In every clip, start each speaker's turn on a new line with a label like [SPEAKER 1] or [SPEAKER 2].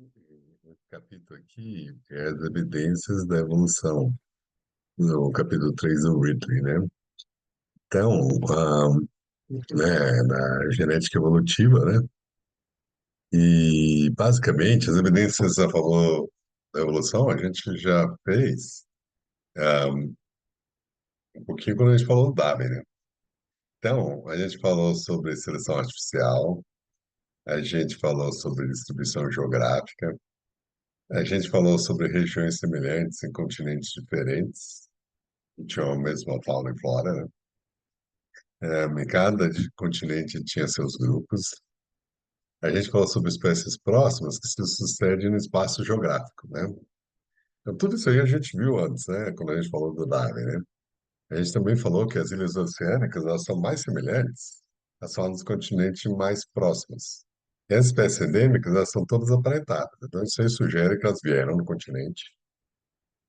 [SPEAKER 1] Esse capítulo aqui é as evidências da evolução, no capítulo 3 do Ridley, né? Então, na genética evolutiva, né? E, basicamente, as evidências a favor da evolução a gente já fez um pouquinho quando a gente falou do Darwin, né? Então, a gente falou sobre seleção artificial, a gente falou sobre distribuição geográfica, a gente falou sobre regiões semelhantes em continentes diferentes, que tinham a mesma fauna e flora, né? Cada continente tinha seus grupos. A gente falou sobre espécies próximas que se sucedem no espaço geográfico, né? Então, tudo isso aí a gente viu antes, né? Quando a gente falou do Darwin, né? A gente também falou que as ilhas oceânicas elas são mais semelhantes às faunas dos continentes mais próximos. E as espécies endêmicas elas são todas aparentadas. Então, isso aí sugere que elas vieram do continente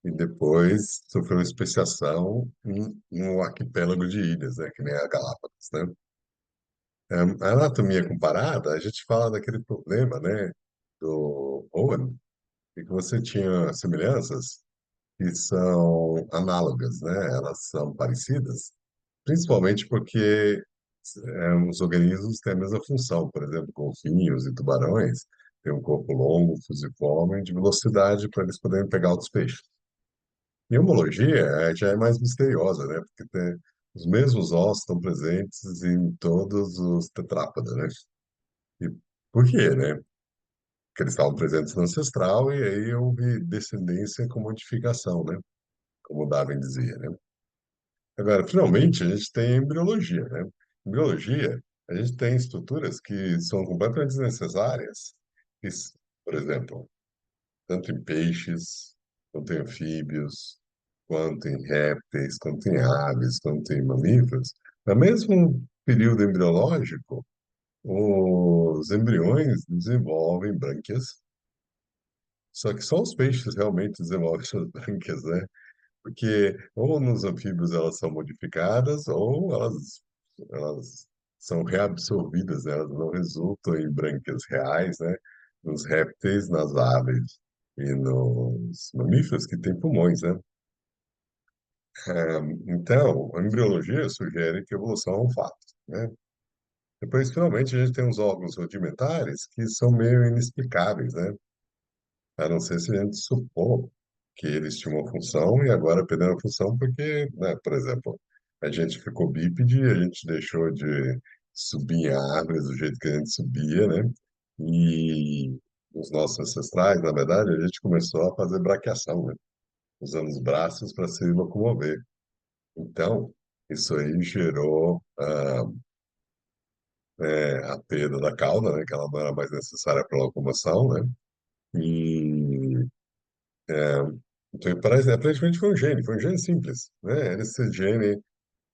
[SPEAKER 1] e depois sofreu especiação em um arquipélago de ilhas, né? Que nem a Galápagos, né? A anatomia comparada, a gente fala daquele problema, né, do Owen, e que você tinha semelhanças que são análogas, né, elas são parecidas, principalmente porque os organismos têm a mesma função, por exemplo, golfinhos e tubarões têm um corpo longo, fusiforme, de velocidade para eles poderem pegar outros peixes. E a homologia já é mais misteriosa, né, porque os mesmos ossos estão presentes em todos os tetrápodes, né? E por quê, né? Porque eles estavam presentes no ancestral e aí houve descendência com modificação, né? Como Darwin dizia, né? Agora, finalmente, a gente tem embriologia, né? Em biologia, a gente tem estruturas que são completamente desnecessárias, por exemplo, tanto em peixes, quanto em anfíbios, quanto em répteis, quanto em aves, quanto em mamíferos. No mesmo período embriológico, os embriões desenvolvem brânquias. Só que só os peixes realmente desenvolvem suas brânquias, né? Porque ou nos anfíbios elas são modificadas ou elas são reabsorvidas, né? Elas não resultam em brânquias reais, né? Nos répteis, nas aves e nos mamíferos que têm pulmões, né? Então, a embriologia sugere que a evolução é um fato, né? Depois, finalmente, a gente tem os órgãos rudimentares que são meio inexplicáveis, né? A não ser se a gente supor que eles tinham uma função e agora perderam a função porque, né, por exemplo, a gente ficou bípede, a gente deixou de subir em árvores do jeito que a gente subia, né? E os nossos ancestrais, na verdade, a gente começou a fazer braquiação, né? Usando os braços para se locomover. Então, isso aí gerou a perda da cauda, né? Que ela não era mais necessária para a locomoção, né? E então, parece, aparentemente foi um gene simples, né? Esse gene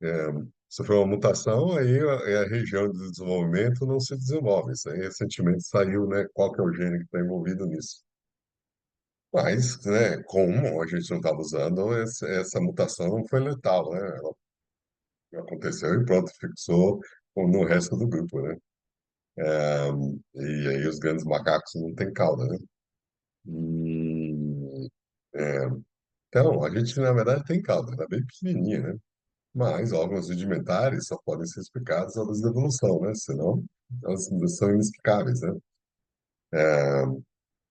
[SPEAKER 1] é, sofreu uma mutação, aí a região de desenvolvimento não se desenvolve. Isso aí recentemente saiu, né? Qual que é o gene que está envolvido nisso? Mas, né, como a gente não estava usando, essa mutação não foi letal, né? Ela aconteceu e pronto, fixou no resto do grupo, né? É, e aí os grandes macacos não têm cauda, né? E, é, então, a gente, na verdade, tem cauda, ela é bem pequenininha, né? Mas órgãos rudimentares só podem ser explicados à luz da evolução, né? Senão, elas são inexplicáveis, né?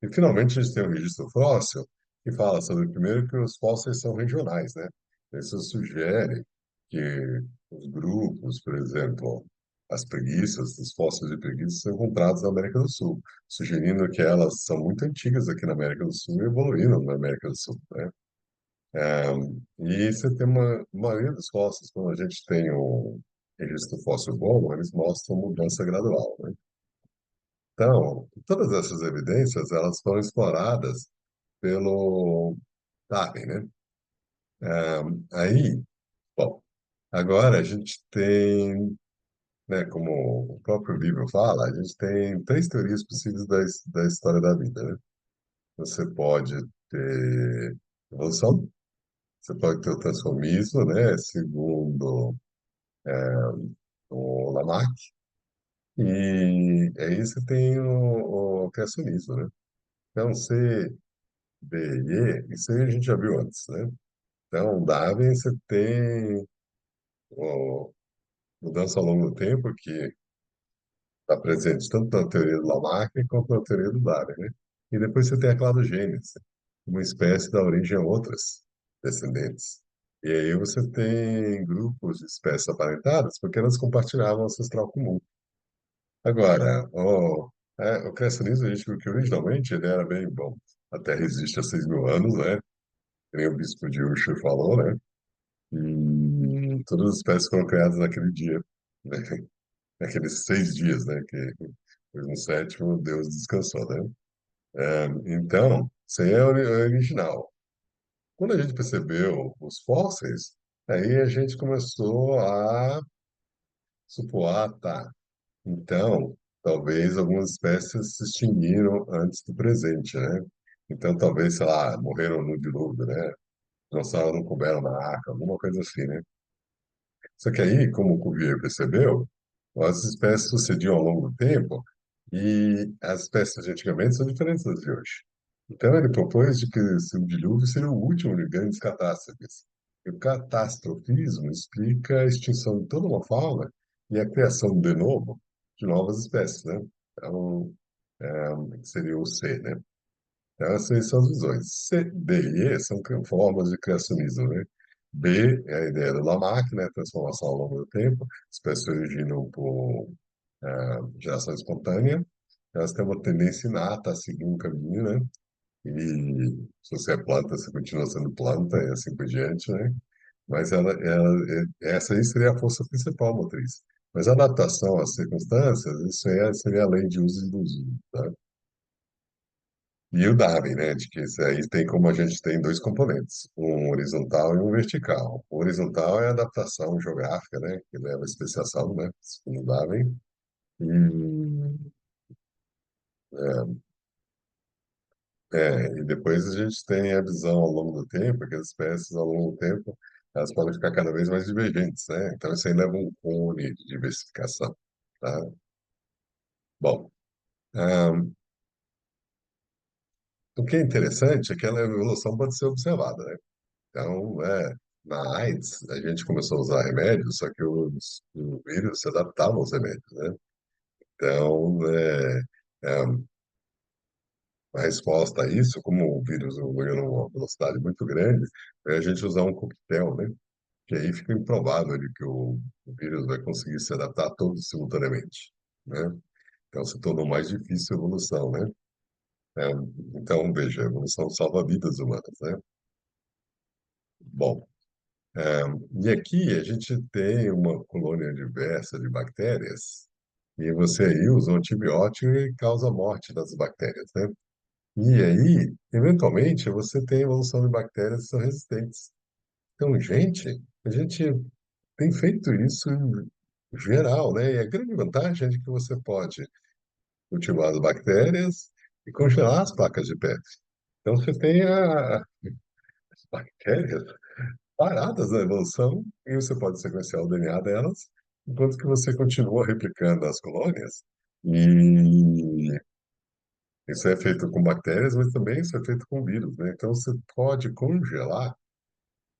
[SPEAKER 1] E, finalmente, a gente tem o registro fóssil, que fala sobre, primeiro, que os fósseis são regionais, né? Isso sugere que os grupos, por exemplo, as preguiças, os fósseis de preguiças são encontrados na América do Sul, sugerindo que elas são muito antigas aqui na América do Sul e evoluíram na América do Sul, né? E você tem uma maioria dos fósseis, quando a gente tem um registro fóssil bom, eles mostram mudança gradual, né? Então, todas essas evidências, elas foram exploradas pelo Darwin, né? Aí, bom, agora a gente tem, né, como o próprio livro fala, a gente tem três teorias possíveis da história da vida, né? Você pode ter evolução, você pode ter o transformismo, né, segundo o Lamarck, e aí você tem o criacionismo, né? Então, C, D e E, isso aí a gente já viu antes, né? Então, Darwin, você tem ó, mudança ao longo do tempo que está presente tanto na teoria do Lamarck quanto na teoria do Darwin, né? E depois você tem a cladogênese, uma espécie da origem a outras descendentes. E aí você tem grupos de espécies aparentadas porque elas compartilhavam ancestral comum. Agora, o criacionismo, a gente viu que originalmente ele era bem bom. A Terra existe há 6.000 anos, né? Que nem o bispo de Usher falou, né? E todas as espécies foram criadas naquele dia, né? Naqueles 6 dias, né? Que no sétimo Deus descansou, né? Então, isso aí é original. Quando a gente percebeu os fósseis, aí a gente começou a supor, ah, tá. Então, talvez algumas espécies se extinguiram antes do presente, né? Então, talvez, sei lá, morreram no dilúvio, né? Dinossauros não couberam na arca, alguma coisa assim, né? Só que aí, como o Cuvier percebeu, as espécies sucediam ao longo do tempo e as espécies de antigamente são diferentes das de hoje. Então, ele propôs de que o dilúvio seria o último de grandes catástrofes. E o catastrofismo explica a extinção de toda uma fauna e a criação de novo de novas espécies, né? Então, seria o C, né? Então, essas são as visões. C, D e E são formas de criacionismo, né? B é a ideia do Lamarck, né? Transformação ao longo do tempo. Espécies se originam por geração espontânea. Elas têm uma tendência inata a seguir um caminho, né? E se você é planta, você continua sendo planta e assim por diante, né? Mas essa aí seria a força principal motriz. Mas a adaptação às circunstâncias, isso aí seria a lei de uso e abuso, tá? E o Darwin, né? De que isso aí tem como a gente tem dois componentes, um horizontal e um vertical. O horizontal é a adaptação geográfica, né? Que leva à especiação, né? Segundo Darwin. E, e depois a gente tem a visão ao longo do tempo, que as espécies ao longo do tempo elas podem ficar cada vez mais divergentes, né? Então isso aí leva um cone de diversificação, tá? Bom, ahn, o que é interessante é que a evolução pode ser observada, né? Então, na AIDS, a gente começou a usar remédios, só que o vírus se adaptava aos remédios, né? Então, é, a resposta a isso, como o vírus evoluiu numa velocidade muito grande, é a gente usar um coquetel, né? Que aí fica improvável de que o vírus vai conseguir se adaptar a todos simultaneamente, né? Então, se tornou mais difícil a evolução, né? É, então, veja, a evolução salva vidas humanas, né? Bom, É, e aqui a gente tem uma colônia diversa de bactérias, e você aí usa um antibiótico e causa a morte das bactérias, né? E aí, eventualmente, você tem evolução de bactérias que são resistentes. Então, gente, a gente tem feito isso em geral, né? E a grande vantagem é de que você pode cultivar as bactérias e congelar as placas de pele. Então, você tem as bactérias paradas na evolução e você pode sequenciar o DNA delas, enquanto que você continua replicando as colônias. E isso é feito com bactérias, mas também isso é feito com vírus, né? Então você pode congelar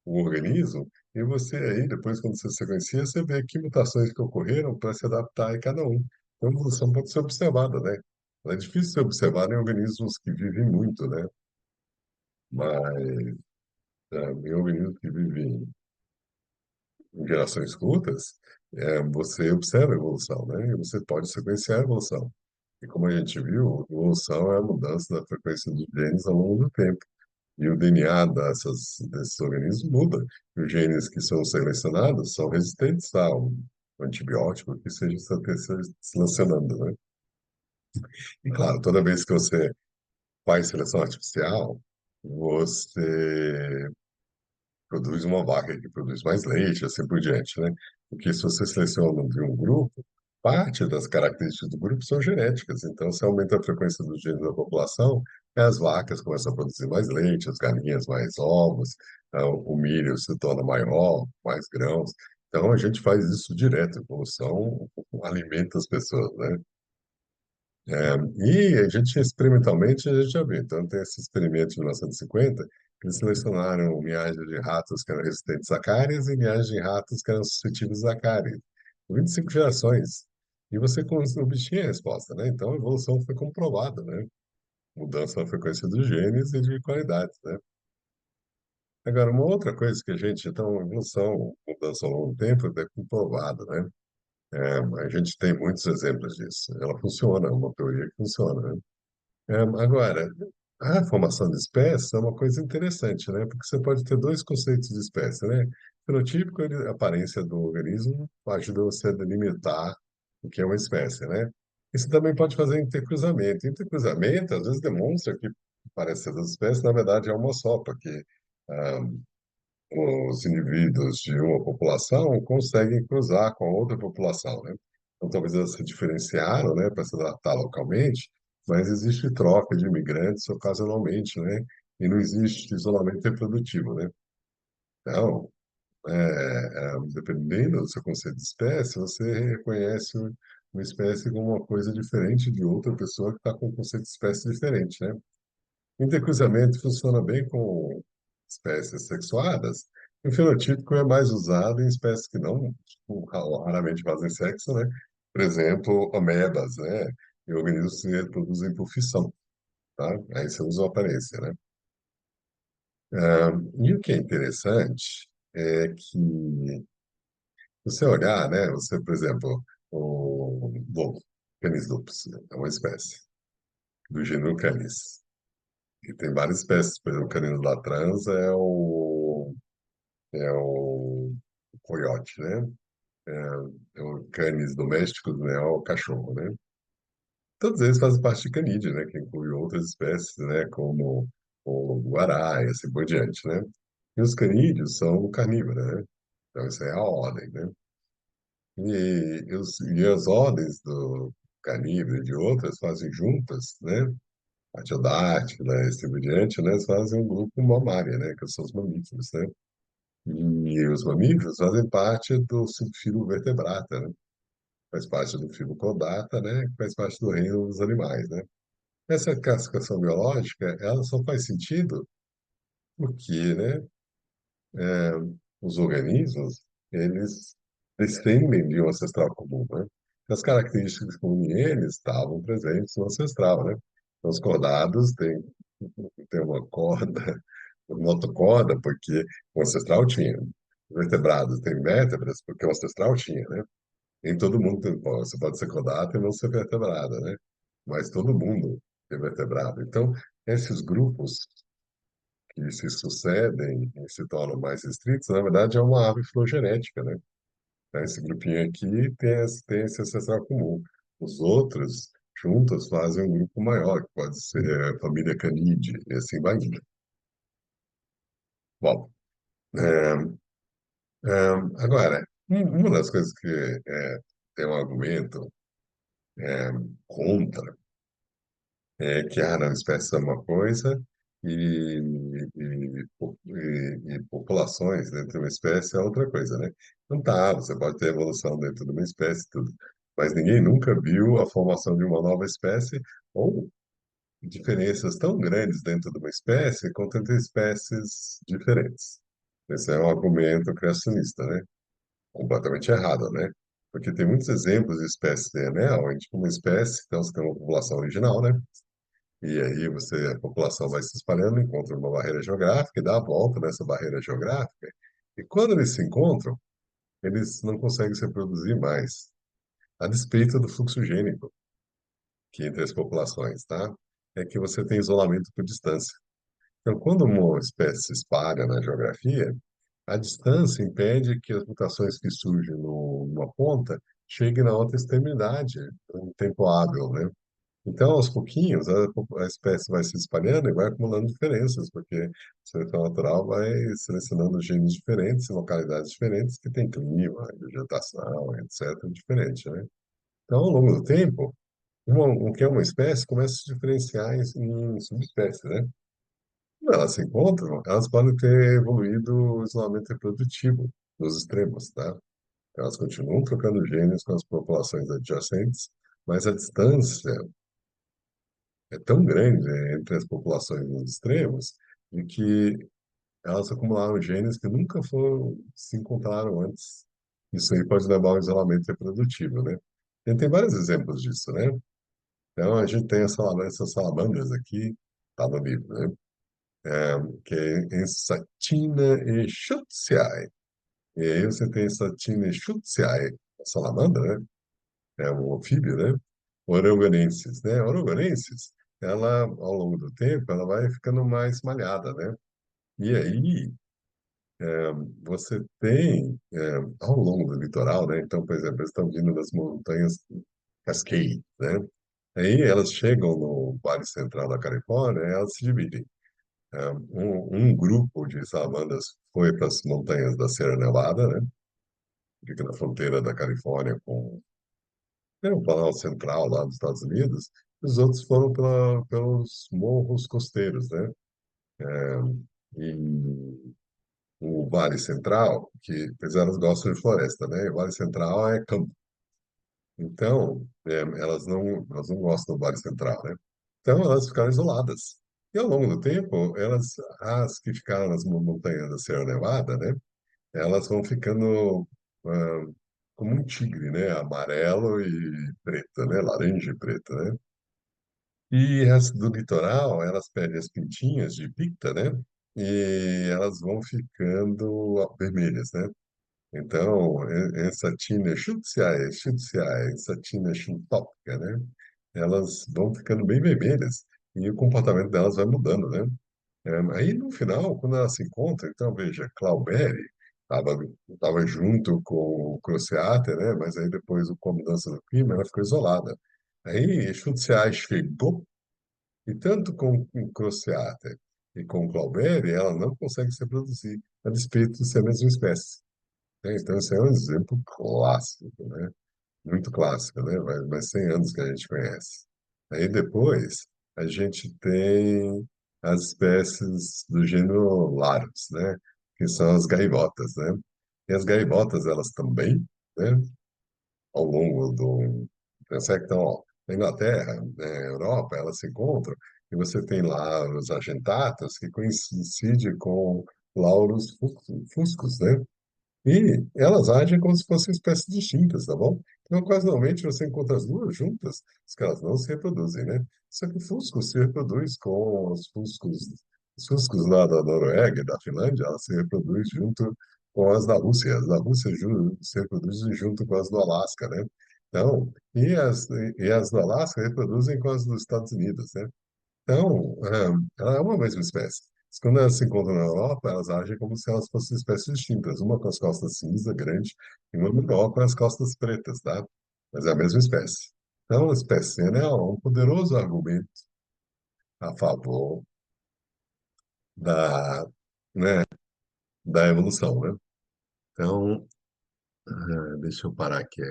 [SPEAKER 1] o organismo e você aí, depois quando você sequencia, você vê que mutações que ocorreram para se adaptar em cada um. Então a evolução pode ser observada, né? Ela é difícil de ser observada em organismos que vivem muito, né? Mas em organismos que vivem em gerações curtas, você observa a evolução, né? E você pode sequenciar a evolução. E como a gente viu, a evolução é a mudança da frequência dos genes ao longo do tempo. E o DNA desses organismos muda. E os genes que são selecionados são resistentes a um antibiótico que seja selecionando, né? E claro, toda vez que você faz seleção artificial, você produz uma vaca que produz mais leite, assim por diante, né? Porque se você seleciona de um grupo, parte das características do grupo são genéticas. Então, se aumenta a frequência dos genes da população, as vacas começam a produzir mais leite, as galinhas mais ovos, o milho se torna maior, mais grãos. Então, a gente faz isso direto. A evolução alimenta as pessoas, né? E a gente, experimentalmente, a gente já viu. Então, tem esse experimento de 1950, que eles selecionaram linhagens de ratos que eram resistentes a cáries e linhagens de ratos que eram suscetíveis a cáries. 25 gerações. E você obtinha a resposta, né? Então, a evolução foi comprovada, né? Mudança na frequência dos genes e de qualidade, né? Agora, uma outra coisa que a gente, então, evolução, mudança ao longo do tempo, é comprovada, né? A gente tem muitos exemplos disso. Ela funciona, é uma teoria que funciona, né? Agora, a formação de espécies é uma coisa interessante, né? Porque você pode ter dois conceitos de espécie, né? Fenotípico, a aparência do organismo ajuda você a delimitar o que é uma espécie, né? Isso também pode fazer intercruzamento. Intercruzamento, às vezes, demonstra que parece ser duas espécies, na verdade, é uma só, porque ah, os indivíduos de uma população conseguem cruzar com a outra população, né? Então, talvez elas se diferenciaram, né, para se adaptar localmente, mas existe troca de imigrantes ocasionalmente, né? E não existe isolamento reprodutivo, né? Então, dependendo do seu conceito de espécie, você reconhece uma espécie como uma coisa diferente de outra pessoa que está com um conceito de espécie diferente, né? Intercruzamento funciona bem com espécies sexuadas. O fenotípico é mais usado em espécies que não, tipo, raramente fazem sexo, né? Por exemplo, amebas, né? E organismos que se reproduzem por fissão, tá? Aí você usa a aparência, né? E o que é interessante é que você olhar, né? Você, por exemplo, o lobo, Canis lupus, né? É uma espécie do gênero Canis. E tem várias espécies, por exemplo, o Canis latrans é o coiote, né? É o canis domésticos, né? É o cachorro, né? Todos eles fazem parte de canídea, né? Que inclui outras espécies, né? Como o guará e assim por diante, né? E os canídeos são carnívoros, né? Então, isso é a ordem, né? E as ordens do carnívoro e de outras fazem juntas, né? A Teodártila e assim por diante, né? Eles fazem um grupo mamária, né? Que são os mamíferos, né? E os mamíferos fazem parte do subfilo vertebrata, né? Faz parte do filo Chordata, né? Que faz parte do reino dos animais, né? Essa classificação biológica, ela só faz sentido porque, né? Os organismos, eles descendem de um ancestral comum, né? As características comuns eles estavam presentes no ancestral, né? Então, os cordados têm uma corda, uma notocorda, porque o ancestral tinha. Os vertebrados têm vértebras, porque o ancestral tinha, né? Nem todo mundo tem, pô, você pode ser cordata e não ser vertebrada, né? Mas todo mundo é vertebrado. Então, esses grupos que se sucedem e se tornam mais restritos, na verdade, é uma árvore filogenética, né? Então, esse grupinho aqui tem esse ancestral comum. Os outros, juntos, fazem um grupo maior, que pode ser a família Canidae, e assim vai indo. Bom, é, agora, uma das coisas que tem um argumento é, contra que não, espécies é uma coisa e populações dentro de uma espécie é outra coisa, né? Não tá, você pode ter evolução dentro de uma espécie e tudo, mas ninguém nunca viu a formação de uma nova espécie ou diferenças tão grandes dentro de uma espécie quanto entre espécies diferentes. Esse é um argumento criacionista, né? Completamente errado, né? Porque tem muitos exemplos de espécies DNA, onde uma espécie, então você tem uma população original, né? E aí a população vai se espalhando, encontra uma barreira geográfica e dá a volta nessa barreira geográfica. E quando eles se encontram, eles não conseguem se reproduzir mais, a despeito do fluxo gênico que entre as populações, tá? É que você tem isolamento por distância. Então, quando uma espécie se espalha na geografia, a distância impede que as mutações que surgem numa ponta cheguem na outra extremidade em tempo hábil, né? Então, aos pouquinhos, a espécie vai se espalhando e vai acumulando diferenças, porque a seleção natural vai selecionando genes diferentes, em localidades diferentes, que têm clima, vegetação, etc., diferente, né? Então, ao longo do tempo, o que é uma espécie começa a se diferenciar em subespécies, né? Quando elas se encontram, elas podem ter evoluído o isolamento reprodutivo nos extremos, tá? Elas continuam trocando genes com as populações adjacentes, mas a distância é tão grande, entre as populações nos extremos, de que elas acumularam genes que nunca foram, se encontraram antes. Isso aí pode levar ao isolamento reprodutivo, né? Tem vários exemplos disso, né? Então, a gente tem essas salamandras aqui, tá no livro, né? Que é Ensatina e Schutziae. E aí você tem Ensatina e Schutziae, a salamandra, né? É um anfíbio, né? Oregonensis, né? Oregonensis, ela, ao longo do tempo, ela vai ficando mais malhada, né? E aí, você tem, ao longo do litoral, né? Então, por exemplo, eles estão vindo das montanhas Cascade, né? Aí elas chegam no Vale Central da Califórnia, elas se dividem. Um grupo de salamandras foi para as montanhas da Sierra Nevada, né? Que fica na fronteira da Califórnia com o Planalto Central lá dos Estados Unidos. Os outros foram pelos morros costeiros, né? E o Vale Central, que pois elas gostam de floresta, né? O Vale Central é campo. Então, elas não gostam do Vale Central, né? Então, elas ficaram isoladas. E ao longo do tempo, as que ficaram nas montanhas da Sierra Nevada, né? Elas vão ficando ah, como um tigre, né? Amarelo e preta, né? Laranja e preta, né? E as do litoral, elas perdem as pintinhas de picta, né? E elas vão ficando vermelhas, né? Então, essa tina Schutziae, essa tina xintópica, né? Elas vão ficando bem vermelhas e o comportamento delas vai mudando, né? Aí, no final, quando elas se encontram, então, veja, Clawberry estava junto com o Crociátea, né? Mas aí depois, com a mudança do clima, ela ficou isolada. Aí, Schutziae chegou e tanto com o Crociátea e com o Clawberry, ela não consegue se reproduzir, a despeito de ser a mesma espécie. Então, esse é um exemplo clássico, né? Muito clássico, né? Mais 100 anos que a gente conhece. Aí depois, a gente tem as espécies do gênero Larus, né? Que são as gaivotas, né? E as gaivotas, elas também, né? Ao longo do... Pensa que estão, ó, na Inglaterra, né? Europa, elas se encontram e você tem lá os argentatas que coincide com Laurus fuscus, né? E elas agem como se fossem espécies distintas, tá bom? Então, quase normalmente você encontra as duas juntas, as que elas não se reproduzem, né? Só que o fusco se reproduz com os fuscos lá da Noruega e da Finlândia, elas se reproduz junto com as da Rússia. As da Rússia se reproduzem junto com as do Alasca, né? Então, e as do Alasca reproduzem com as dos Estados Unidos, né? Então, ela é uma mesma espécie. Mas quando elas se encontram na Europa, elas agem como se elas fossem espécies distintas, uma com as costas cinza, grande, e uma menor com as costas pretas, tá? Mas é a mesma espécie. Então, a espécie é um poderoso argumento a favor da, né, da evolução, né? Então, deixa eu parar aqui.